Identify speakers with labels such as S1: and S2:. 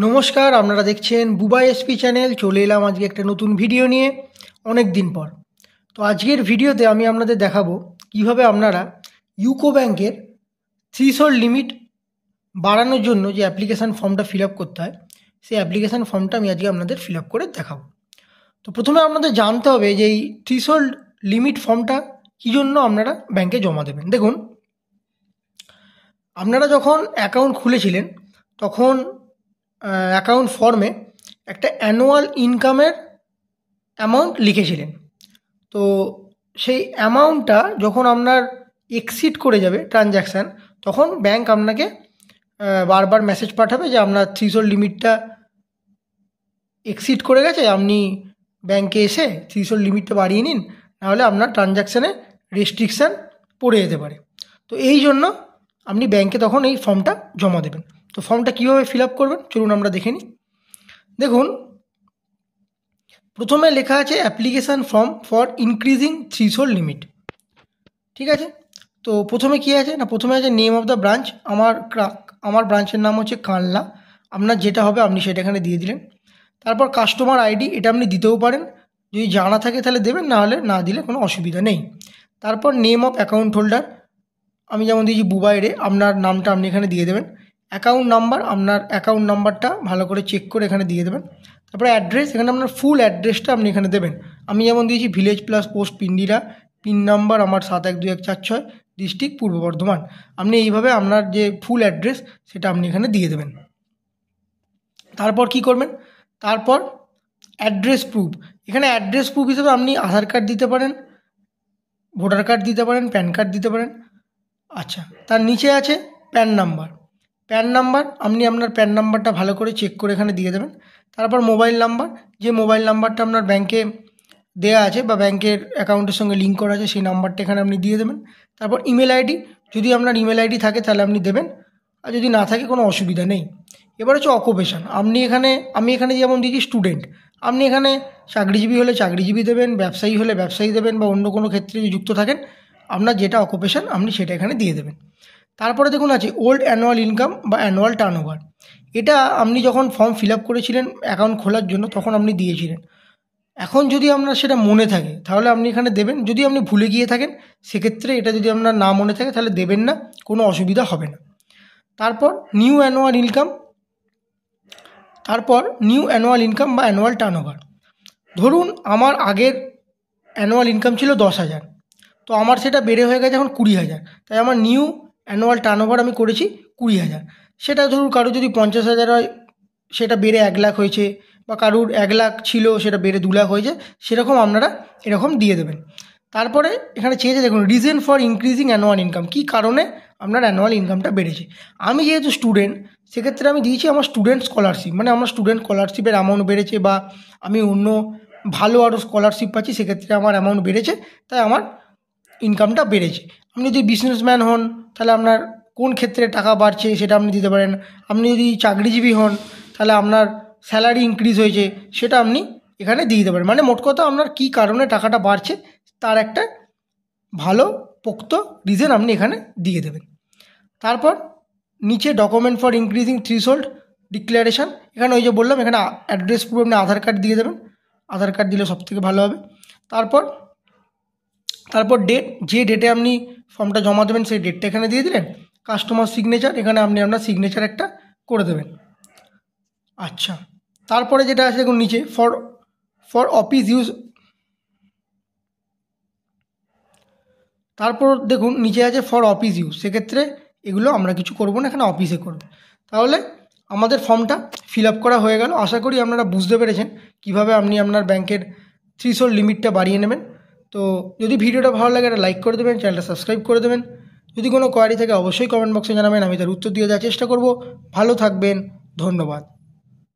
S1: নমস্কার, আপনারা দেখছেন বুবা এসপি চ্যানেল। চলে এলাম আজকে একটা নতুন ভিডিও নিয়ে অনেক দিন পর। তো আজকের ভিডিওতে আমি আপনাদের দেখাবো কিভাবে আপনারা ইউকো ব্যাংকের থ্রেশহোল্ড লিমিট বাড়ানোর জন্য যে অ্যাপ্লিকেশান ফর্মটা ফিল আপ করতে হয়, সেই অ্যাপ্লিকেশান ফর্মটা আমি আজকে আপনাদের ফিল আপ করে দেখাবো। তো প্রথমে আপনাদের জানতে হবে যে এই থ্রেশহোল্ড লিমিট ফর্মটা কী জন্য আপনারা ব্যাংকে জমা দেবেন। দেখুন, আপনারা যখন অ্যাকাউন্ট খুলেছিলেন তখন অ্যাকাউন্ট ফর্মে একটা অ্যানুয়াল ইনকামের অ্যামাউন্ট লিখেছিলেন। তো সেই অ্যামাউন্টটা যখন আপনার এক্সিড করে যাবে ট্রানজ্যাকশান, তখন ব্যাংক আপনাকে বারবার মেসেজ পাঠাবে যে আপনার থ্রেশহোল্ড লিমিটটা এক্সিড করে গেছে, আপনি ব্যাংকে এসে থ্রেশহোল্ড লিমিটটা বাড়িয়ে নিন, নাহলে আপনার ট্রানজ্যাকশানে রেস্ট্রিকশান পড়ে যেতে পারে। তো এই জন্য আপনি ব্যাংকে তখন এই ফর্মটা জমা দেবেন। তো ফর্মটা কীভাবে ফিল আপ করবেন চলুন আমরা দেখে নিই। দেখুন, প্রথমে লেখা আছে application form for increasing threshold limit. ঠিক আছে, তো প্রথমে কী আছে না, প্রথমে আছে নেম অফ দ্য ব্রাঞ্চ। আমার ব্রাঞ্চের নাম হচ্ছে কানলা। আপনার যেটা হবে আপনি সেটা এখানে দিয়ে দিলেন। তারপর কাস্টমার আইডি, এটা আপনি দিতেও পারেন, যদি জানা থাকে তাহলে দেবেন, না হলে না দিলে কোনো অসুবিধা নেই। তারপর নেম অফ অ্যাকাউন্ট হোল্ডার, আমি যেমন দিয়েছি বুবাইরে, আপনার নামটা আপনি এখানে দিয়ে দেবেন। অ্যাকাউন্ট নাম্বার, আপনার অ্যাকাউন্ট নাম্বারটা ভালো করে চেক করে এখানে দিয়ে দেবেন। তারপরে অ্যাড্রেস, এখানে আপনার ফুল অ্যাড্রেসটা আপনি এখানে দেবেন। আমি যেমন দিয়েছি village plus post Pindira, pin number আমার 712146, ডিস্ট্রিক্ট পূর্ব বর্ধমান। আপনি এইভাবে আপনার যে ফুল অ্যাড্রেস সেটা আপনি এখানে দিয়ে দেবেন। তারপর কি করবেন, তারপর অ্যাড্রেস প্রুফ, এখানে অ্যাড্রেস প্রুফ হিসেবে আপনি আধার কার্ড দিতে পারেন, ভোটার কার্ড দিতে পারেন, প্যান কার্ড দিতে পারেন। আচ্ছা, তার নিচে আছে প্যান নাম্বার। প্যান নাম্বার, আপনি আপনার প্যান নাম্বারটা ভালো করে চেক করে এখানে দিয়ে দেবেন। তারপর মোবাইল নাম্বার, যে মোবাইল নাম্বারটা আপনার ব্যাংকে দেওয়া আছে বা ব্যাংকের অ্যাকাউন্টের সঙ্গে লিঙ্ক করা আছে সেই নাম্বারটা এখানে আপনি দিয়ে দেবেন। তারপর ইমেল আইডি, যদি আপনার ইমেল আইডি থাকে তাহলে আপনি দেবেন, আর যদি না থাকে কোনো অসুবিধা নেই। এবার হচ্ছে অকুপেশন, আমি এখানে যেমন দিয়েছি স্টুডেন্ট, আপনি এখানে চাকরিজীবী হলে চাকরিজীবী দেবেন, ব্যবসায়ী হলে ব্যবসায়ী দেবেন, বা অন্য কোনো ক্ষেত্রে যদি যুক্ত থাকেন আপনার যেটা অকুপেশন আপনি সেটা এখানে দিয়ে দেবেন। তারপরে দেখুন আছে ওল্ড অ্যানুয়াল ইনকাম বা অ্যানুয়াল টার্নওভার। এটা আপনি যখন ফর্ম ফিল আপ করেছিলেন অ্যাকাউন্ট খোলার জন্য তখন আপনি দিয়েছিলেন। এখন যদি আপনার সেটা মনে থাকে তাহলে আপনি এখানে দেবেন, যদি আপনি ভুলে গিয়ে থাকেন সেক্ষেত্রে এটা যদি আপনার না মনে থাকে তাহলে দেবেন না, কোনো অসুবিধা হবে না। তারপর নিউ অ্যানুয়াল ইনকাম, বা অ্যানুয়াল টার্নওভার। ধরুন আমার আগের অ্যানুয়াল ইনকাম ছিল 10,000, তো আমার সেটা বেড়ে হয়ে গেছে এখন 20,000, তাই আমার নিউ অ্যানুয়াল টার্নওভার আমি করেছি 20,000। সেটা ধরুন কারো যদি 50,000 হয় সেটা বেড়ে 1 লাখ হয়েছে, বা কারুর 1 লাখ ছিল সেটা বেড়ে 2 লাখ হয়েছে, সেরকম আপনারা এরকম দিয়ে দেবেন। তারপরে এখানে চেয়েছে দেখুন reason for increasing annual income, কী কারণে আপনার অ্যানুয়াল ইনকামটা বেড়েছে। আমি যেহেতু স্টুডেন্ট সেক্ষেত্রে আমি দিয়েছি আমার স্টুডেন্ট স্কলারশিপ, মানে আমার স্টুডেন্ট স্কলারশিপের অ্যামাউন্ট বেড়েছে, বা আমি অন্য ভালো আরও স্কলারশিপ পাচ্ছি সেক্ষেত্রে আমার অ্যামাউন্ট বেড়েছে, তাই আমার ইনকামটা বেড়েছে। আপনি যদি বিজনেসম্যান হন তাহলে আপনার কোন ক্ষেত্রে টাকা বাড়ছে সেটা আপনি দিতে পারেন। আপনি যদি চাকরিজীবী হন তাহলে আপনার স্যালারি ইনক্রিজ হয়েছে সেটা আপনি এখানে দিয়ে দিতে পারেন। মানে মোট কথা আপনার কী কারণে টাকাটা বাড়ছে তার একটা ভালো পোক্ত রিজন আপনি এখানে দিয়ে দেবেন। তারপর নিচে document for increasing threshold declaration, এখানে ওই যে বললাম এখানে অ্যাড্রেস প্রুফ আপনি আধার কার্ড দিয়ে দেবেন, আধার কার্ড দিলে সবথেকে ভালো হবে। তারপর ডেট, যে ডেটে আপনি ফর্মটা জমা দেবেন সেই ডেটটা এখানে দিয়ে দিলেন। কাস্টমার সিগনেচার, এখানে আপনি আপনার সিগনেচার একটা করে দেবেন। আচ্ছা, তারপরে যেটা আছে দেখুন নিচে ফর অফিস ইউজ, তারপর দেখুন নিচে আছে ফর অফিস ইউজ, সেক্ষেত্রে এগুলো আমরা কিছু করব না, এখানে অফিসে করব। তাহলে আমাদের ফর্মটা ফিল আপ করা হয়ে গেল। আশা করি আপনারা বুঝতে পেরেছেন কীভাবে আপনি আপনার ব্যাংকের থ্রেশহোল্ড লিমিটটা বাড়িয়ে নেবেন। তো যদি ভিডিওটা ভালো লাগে একটা লাইক করে দেবেন, চ্যানেলটা সাবস্ক্রাইব করে দেবেন। যদি কোনো কোয়ারি থাকে অবশ্যই কমেন্ট বক্সে জানাবেন, আমি তার উত্তর দিয়ে দেওয়ার চেষ্টা করব। ভালো থাকবেন, ধন্যবাদ।